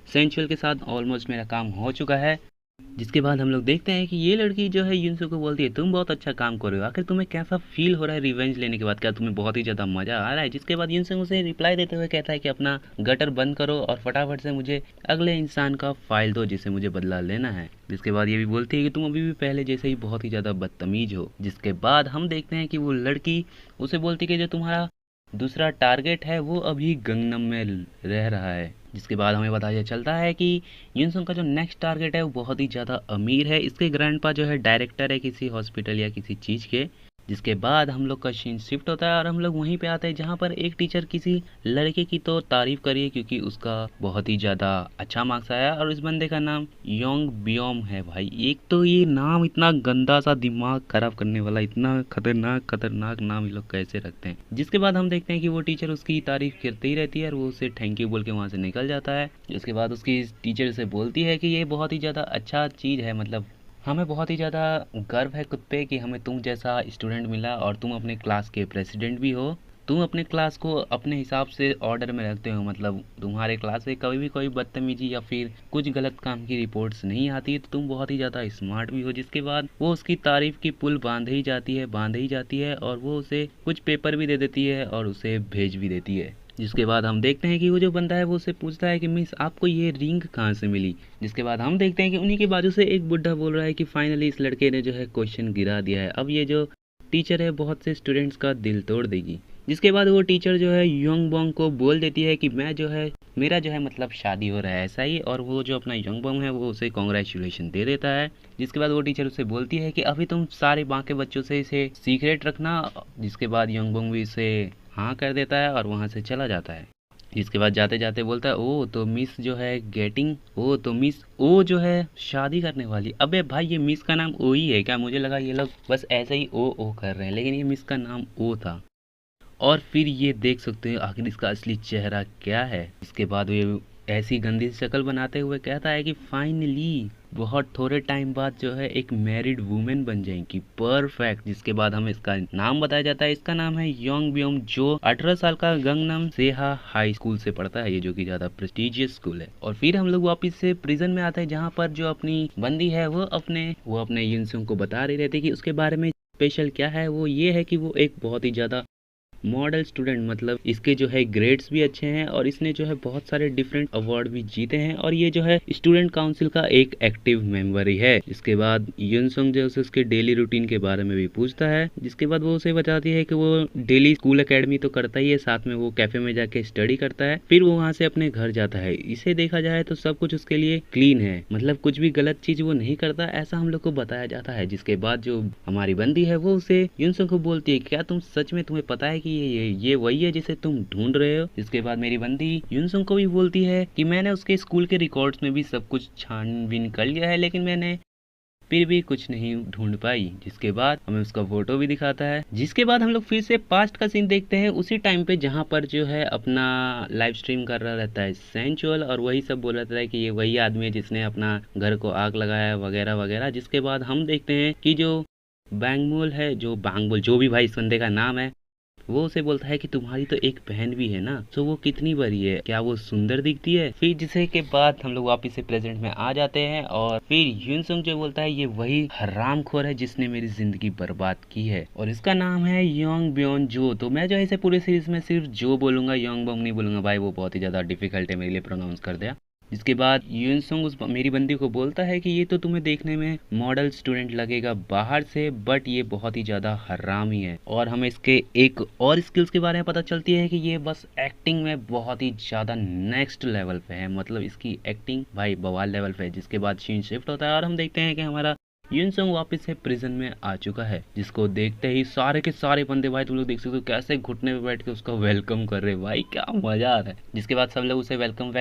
सैंचुअल के साथ ऑलमोस्ट मेरा काम हो चुका है। जिसके बाद हम लोग देखते हैं कि ये लड़की जो है युनसुंग को बोलती है तुम बहुत अच्छा काम कर रहे हो, आखिर तुम्हें कैसा फील हो रहा है रिवेंज लेने के बाद, क्या तुम्हें बहुत ही ज्यादा मजा आ रहा है। जिसके बाद युनसुंग उसे रिप्लाई देते हुए कहता है कि अपना गटर बंद करो और फटाफट से मुझे अगले इंसान का फाइल दो जिसे मुझे बदला लेना है। जिसके बाद ये भी बोलती है कि तुम अभी भी पहले जैसे ही बहुत ही ज्यादा बदतमीज हो। जिसके बाद हम देखते हैं कि वो लड़की उसे बोलती है कि जो तुम्हारा दूसरा टारगेट है वो अभी गंगनम में रह रहा है। जिसके बाद हमें पता चलता है कि युनसुंग का जो नेक्स्ट टारगेट है वो बहुत ही ज़्यादा अमीर है। इसके ग्रैंडपा जो है डायरेक्टर है किसी हॉस्पिटल या किसी चीज़ के। जिसके बाद हम लोग का सीन शिफ्ट होता है और हम लोग वहीं पे आते हैं जहाँ पर एक टीचर किसी लड़के की तो तारीफ करिए क्योंकि उसका बहुत ही ज़्यादा अच्छा मार्क्स आया और इस बंदे का नाम योंग बियोम है। भाई एक तो ये नाम इतना गंदा सा दिमाग खराब करने वाला, इतना खतरनाक नाम ये लोग कैसे रखते हैं। जिसके बाद हम देखते हैं कि वो टीचर उसकी तारीफ करते ही रहती है और वो उसे थैंक यू बोल के वहाँ से निकल जाता है। जिसके बाद उसकी टीचर से बोलती है कि ये बहुत ही ज़्यादा अच्छा चीज़ है, मतलब हमें बहुत ही ज़्यादा गर्व है खुद पे कि हमें तुम जैसा स्टूडेंट मिला और तुम अपने क्लास के प्रेसिडेंट भी हो। तुम अपने क्लास को अपने हिसाब से ऑर्डर में रखते हो, मतलब तुम्हारे क्लास से कभी भी कोई बदतमीजी या फिर कुछ गलत काम की रिपोर्ट्स नहीं आती, तो तुम बहुत ही ज़्यादा स्मार्ट भी हो। जिसके बाद वो उसकी तारीफ़ की पुल बांध ही जाती है और वो उसे कुछ पेपर भी दे देती है और उसे भेज भी देती है। जिसके बाद हम देखते हैं कि वो जो बंदा है वो उससे पूछता है कि मिस आपको ये रिंग कहाँ से मिली। जिसके बाद हम देखते हैं कि उन्हीं के बाजू से एक बुड्ढा बोल रहा है कि फाइनली इस लड़के ने जो है क्वेश्चन गिरा दिया है, अब ये जो टीचर है बहुत से स्टूडेंट्स का दिल तोड़ देगी। जिसके बाद वो टीचर जो है योंग बोंग को बोल देती है कि मैं जो है मेरा जो है मतलब शादी हो रहा है ऐसा ही, और वो जो अपना योंग बोंग है वो उसे कॉन्ग्रेचुलेशन दे देता है। जिसके बाद वो टीचर उसे बोलती है कि अभी तुम सारे बाकी बच्चों से इसे सीक्रेट रखना। जिसके बाद योंग बोंग भी इसे हाँ कर देता है और वहाँ से चला जाता है। इसके बाद जाते जाते बोलता है ओ तो मिस जो है गेटिंग, ओ तो मिस ओ जो है शादी करने वाली। अबे भाई ये मिस का नाम ओ ही है क्या? मुझे लगा ये लोग बस ऐसे ही ओ कर रहे हैं, लेकिन ये मिस का नाम ओ था। और फिर ये देख सकते हैं आखिर इसका असली चेहरा क्या है। इसके बाद ये ऐसी गंदी शक्ल बनाते हुए कहता है कि फाइनली बहुत थोड़े टाइम बाद जो है एक मैरिड वुमेन बन जाएंगी, परफेक्ट। जिसके बाद हमें इसका नाम बताया जाता है, इसका नाम है योंग ब्योम, जो 18 साल का गंगनम सेहा हाई स्कूल से पढ़ता है, ये जो कि ज्यादा प्रेस्टिजियस स्कूल है। और फिर हम लोग वापस से प्रिजन में आते हैं, जहाँ पर जो अपनी बंदी है वो अपने युनसुंग को बता रही रहती है कि उसके बारे में स्पेशल क्या है। वो ये है कि वो एक बहुत ही ज्यादा मॉडल स्टूडेंट, मतलब इसके जो है ग्रेड्स भी अच्छे हैं और इसने जो है बहुत सारे डिफरेंट अवार्ड भी जीते हैं, और ये जो है स्टूडेंट काउंसिल का एक एक्टिव मेंबर ही है। इसके बाद युनसुंग जो है उसके डेली रूटीन के बारे में भी पूछता है। जिसके बाद वो उसे बताती है कि वो डेली स्कूल एकेडमी तो करता ही है, साथ में वो कैफे में जाके स्टडी करता है, फिर वो वहाँ से अपने घर जाता है। इसे देखा जाए तो सब कुछ उसके लिए क्लीन है, मतलब कुछ भी गलत चीज वो नहीं करता, ऐसा हम लोग को बताया जाता है। जिसके बाद जो हमारी बंदी है वो उसे युनसुंग को बोलती है क्या तुम सच में तुम्हें पता है कि ये वही है जिसे तुम ढूंढ रहे हो। इसके बाद मेरी बंदी युनसुंग को भी बोलती है कि मैंने उसके स्कूल के रिकॉर्ड्स में भी सब कुछ छानबीन कर लिया है, लेकिन मैंने फिर भी कुछ नहीं ढूंढ पाई। जिसके बाद हमें उसका फोटो भी दिखाता है। जिसके बाद हम लोग फिर से पास्ट का सीन देखते हैं, उसी टाइम पे जहाँ पर जो है अपना लाइव स्ट्रीम कर रहा रहता है सेंचुअल, और वही सब बोल रहा था कि ये वही आदमी है जिसने अपना घर को आग लगाया वगैरह वगैरह। जिसके बाद हम देखते हैं कि जो बैंगमोल है, जो बैंगमोल जो भी भाई इस बंदे का नाम है, वो उसे बोलता है कि तुम्हारी तो एक बहन भी है ना, तो वो कितनी बड़ी है, क्या वो सुंदर दिखती है। फिर जिसे के बाद हम लोग वापस से प्रेजेंट में आ जाते हैं, और फिर युनसुंग जो बोलता है ये वही हरामखोर है जिसने मेरी जिंदगी बर्बाद की है, और इसका नाम है योंग ब्योन जो। तो मैं जो है इसे पूरे सीरीज में सिर्फ जो बोलूंगा, योंग बोंग नहीं बोलूंगा भाई, वो बहुत ही ज्यादा डिफिकल्ट है मेरे लिए प्रोनाउंस कर दिया। जिसके बाद युनसुंग उस मेरी बंदी को बोलता है कि ये तो तुम्हें देखने में मॉडल स्टूडेंट लगेगा बाहर से, बट ये बहुत ही ज्यादा हरामी है। और हमें इसके एक और स्किल्स के बारे में पता चलती है कि ये बस एक्टिंग में बहुत ही ज्यादा नेक्स्ट लेवल पे है, मतलब इसकी एक्टिंग भाई बवाल लेवल पे है। जिसके बाद सीन शिफ्ट होता है और हम देखते हैं कि हमारा युनसुंग वापस से प्रिजन में आ चुका है, जिसको देखते ही सारे के सारे बंदे भाई तुम लोग देख सकते हो कैसे घुटने पे बैठ के उसका वेलकम कर रहे हैं, भाई क्या मजा आ रहा है। जिसके बाद सब लोग उसे वेलकम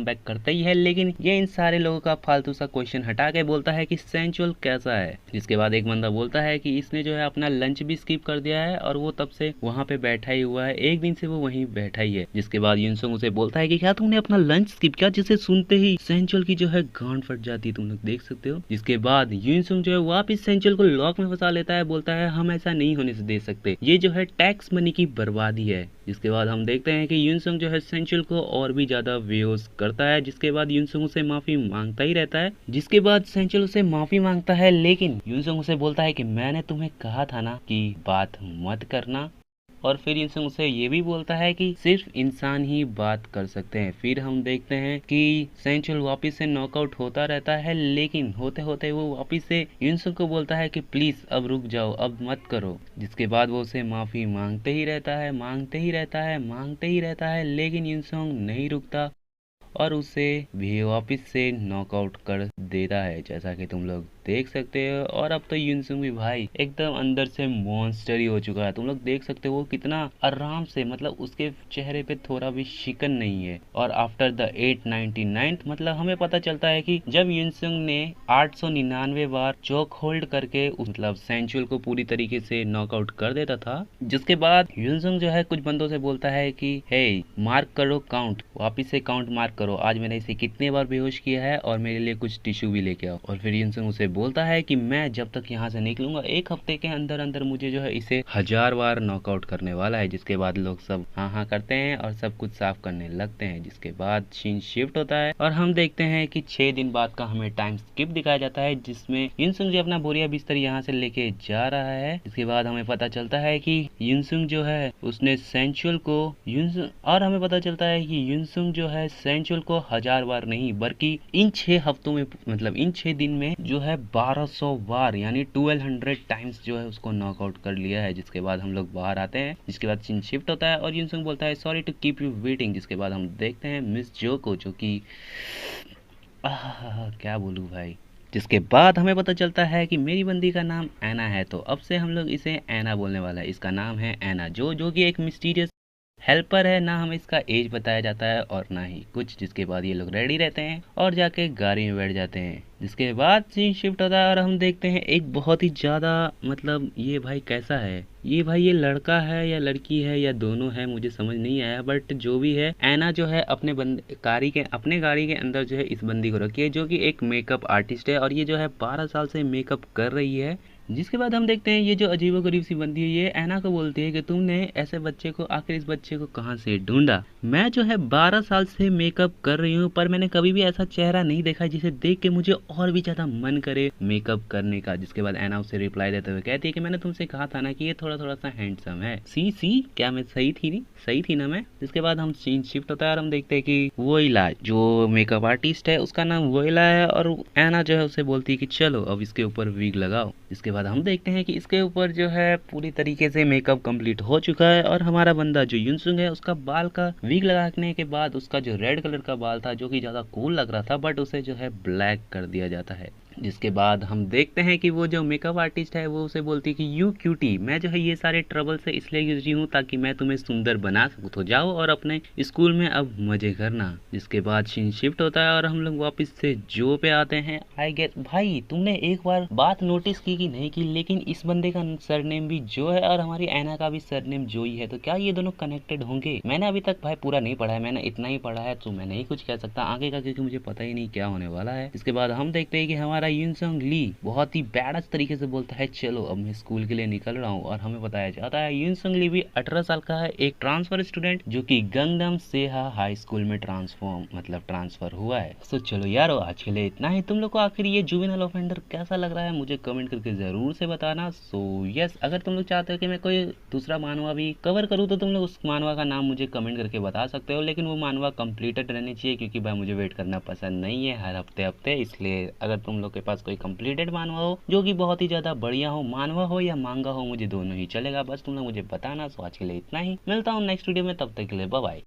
बैक करते ही है, लेकिन ये इन सारे लोगों का फालतू सा क्वेश्चन हटा के बोलता है कि सेंचुअल कैसा है। जिसके बाद एक बंदा बोलता है कि इसने जो है अपना लंच भी स्किप कर दिया है और वो तब से वहाँ पे बैठा ही हुआ है, एक दिन से वो वहीं बैठा ही है। जिसके बाद युनसुंग उसे बोलता है कि क्या तुमने अपना लंच स्किप किया, जिसे सुनते ही सेंचुअल की जो है गांड फट जाती है, तुम लोग देख सकते हो। जिसके बाद युनसुंग जो है वापिस सेंचुअल को लॉक में फंसा लेता है, बोलता है हम ऐसा नहीं होने से दे सकते, ये जो है टैक्स मनी की बर्बादी है। जिसके बाद हम देखते हैं कि युनसुंग जो है सेंचुअल को और भी ज्यादा बेहोश करता है। जिसके बाद युनसुंग उसे माफी मांगता ही रहता है। जिसके बाद सेंचुअल उसे माफी मांगता है, लेकिन युनसुंग उसे बोलता है कि मैंने तुम्हें कहा था ना कि बात मत करना। और फिर युनसुंग उसे ये भी बोलता है कि सिर्फ इंसान ही बात कर सकते हैं। फिर हम देखते हैं कि सेंचुअल वापस से नॉकआउट होता रहता है, लेकिन होते होते वो वापस से युनसुंग को बोलता है कि प्लीज अब रुक जाओ, अब मत करो। जिसके बाद वो उसे माफी मांगते ही रहता है, लेकिन युनसुंग नहीं रुकता और उसे भी वापस से नॉकआउट कर देता है, जैसा कि तुम लोग देख सकते हो। और अब तो युनसुंग भी भाई एकदम अंदर से मॉन्स्टर ही हो चुका है, तुम लोग देख सकते हो वो कितना आराम से, मतलब उसके चेहरे पे थोड़ा भी शिकन नहीं है। और आफ्टर द 899 मतलब हमें पता चलता है कि जब युनसुंग ने 899 बार चोक होल्ड करके मतलब सेंचुअल को पूरी तरीके से नॉकआउट कर देता था, जिसके बाद युनसुंग जो है कुछ बंदों से बोलता है कि हे मार्क करो काउंट, वापिस से काउंट मार्क करो, आज मैंने इसे कितने बार बेहोश किया है और मेरे लिए कुछ टिश्यू भी लेके आओ। और फिर युनसुंग उसे बोलता है कि मैं जब तक यहाँ से निकलूंगा 1 हफ्ते के अंदर अंदर मुझे जो है इसे 1000 बार नॉकआउट करने वाला है। जिसके बाद लोग सब हाँ हाँ करते हैं और सब कुछ साफ करने लगते हैं। जिसके बाद सीन शिफ्ट होता है और हम देखते हैं कि 6 दिन बाद का हमें टाइम स्किप दिखाया जाता है, जिसमें युनसुंग जो अपना बोरिया बिस्तर यहाँ से लेके जा रहा है। इसके बाद हमें पता चलता है कि युनसुंग जो है उसने सेंचुअल को और हमें पता चलता है कि युनसुंग जो है सेंचुअल को 1000 बार नहीं बल्कि इन 6 हफ्तों में मतलब इन 6 दिन में जो है 1200 बार यानी 1200 टाइम्स जो है उसको नॉकआउट कर लिया है। जिसके बाद हम लोग बाहर आते हैं। जिसके बाद सीन शिफ्ट होता है और युनसुंग बोलता है sorry to keep you waiting. जिसके बाद हम देखते हैं मिस जो को, जो कि क्या बोलूं भाई। जिसके बाद हमें पता चलता है कि मेरी बंदी का नाम ऐना है, तो अब से हम लोग इसे ऐना बोलने वाला है। इसका नाम है ऐना, जो कि एक मिस्टीरियस हेल्पर है। ना हमें इसका एज बताया जाता है और ना ही कुछ। जिसके बाद ये लोग रेडी रहते हैं और जाके गाड़ी में बैठ जाते हैं। जिसके बाद सीन शिफ्ट होता है और हम देखते हैं एक बहुत ही ज़्यादा मतलब ये भाई कैसा है, ये भाई ये लड़का है या लड़की है या दोनों है मुझे समझ नहीं आया, बट जो भी है ऐना जो है अपने अपने गाड़ी के अंदर जो है इस बंदी को रखी है, जो कि एक मेकअप आर्टिस्ट है और ये जो है 12 साल से मेकअप कर रही है। जिसके बाद हम देखते हैं ये जो अजीबोगरीब सी बंदी है ये ऐना को बोलती है कि तुमने ऐसे बच्चे को आखिर इस बच्चे को कहाँ से ढूंढा। मैं जो है 12 साल से मेकअप कर रही हूँ पर मैंने कभी भी ऐसा चेहरा नहीं देखा जिसे देख के मुझे और भी ज्यादा मन करे मेकअप करने का। जिसके बाद ऐना उसे रिप्लाई देते हुए कहती है कि मैंने तुमसे कहा था ना कि ये थोड़ा थोड़ा सा हैंडसम है। सी क्या मैं सही थी नहीं, सही थी ना मैं। जिसके बाद हम सीन शिफ्ट होता है और हम देखते हैं कि वोइला जो मेकअप आर्टिस्ट है उसका नाम वोइला है और ऐना जो है उसे बोलती है कि चलो अब इसके ऊपर विग लगाओ। इसके बाद हम देखते हैं कि इसके ऊपर जो है पूरी तरीके से मेकअप कंप्लीट हो चुका है और हमारा बंदा जो युनसुंग है उसका बाल का विग लगाने के बाद उसका जो रेड कलर का बाल था जो कि ज्यादा कूल लग रहा था बट उसे जो है ब्लैक कर दिया जाता है। जिसके बाद हम देखते हैं कि वो जो मेकअप आर्टिस्ट है वो उसे बोलती है कि यू क्यूटी, मैं जो है ये सारे ट्रबल से इसलिए यूज हूँ ताकि मैं तुम्हें सुंदर बना सकूँ, तो जाओ और अपने स्कूल में अब मजे करना। जिसके बाद सीन शिफ्ट होता है और हम लोग वापस से जो पे आते हैं। आई गेस भाई तुमने एक बार बात नोटिस की कि नहीं की, लेकिन इस बंदे का सरनेम भी जो है और हमारी ऐना का भी सरनेम जो ही है, तो क्या ये दोनों कनेक्टेड होंगे? मैंने अभी तक भाई पूरा नहीं पढ़ा है, मैंने इतना ही पढ़ा है तो मैं नहीं कुछ कह सकता आगे का क्योंकि मुझे पता ही नहीं क्या होने वाला है। इसके बाद हम देखते हैं कि हमारा युनसुंग ली बहुत ही बैड तरीके से बोलता है चलो अब मैं स्कूल के लिए निकल रहा हूँ और हमें बताया जाता है युनसुंग ली भी 18 साल का है, एक ट्रांसफर स्टूडेंट जो कि गंगनम सेहा हाई स्कूल में ट्रांसफर हुआ है। तो चलो यारो आज के लिए इतना ही। तुम लोग को आखिर ये जुवेनाइल ऑफेंडर कैसा लग रहा है मुझे कमेंट करके जरूर से बताना। सो यस अगर तुम लोग चाहते हो कि मैं कोई दूसरा मानवा भी कवर करूँ तो तुम लोग उस मानवा का नाम मुझे कमेंट करके बता सकते हो, लेकिन वो मानवा कंप्लीटेड रहनी चाहिए क्योंकि भाई मुझे वेट करना पसंद नहीं है हर हफ्ते। इसलिए अगर तुम लोग के पास कोई कंप्लीटेड मानवा हो जो कि बहुत ही ज्यादा बढ़िया हो, मानवा हो या मांगा हो, मुझे दोनों ही चलेगा, बस तुम लोग मुझे बताना। सो आज के लिए इतना ही, मिलता हूँ नेक्स्ट वीडियो में, तब तक के लिए बाय बाय।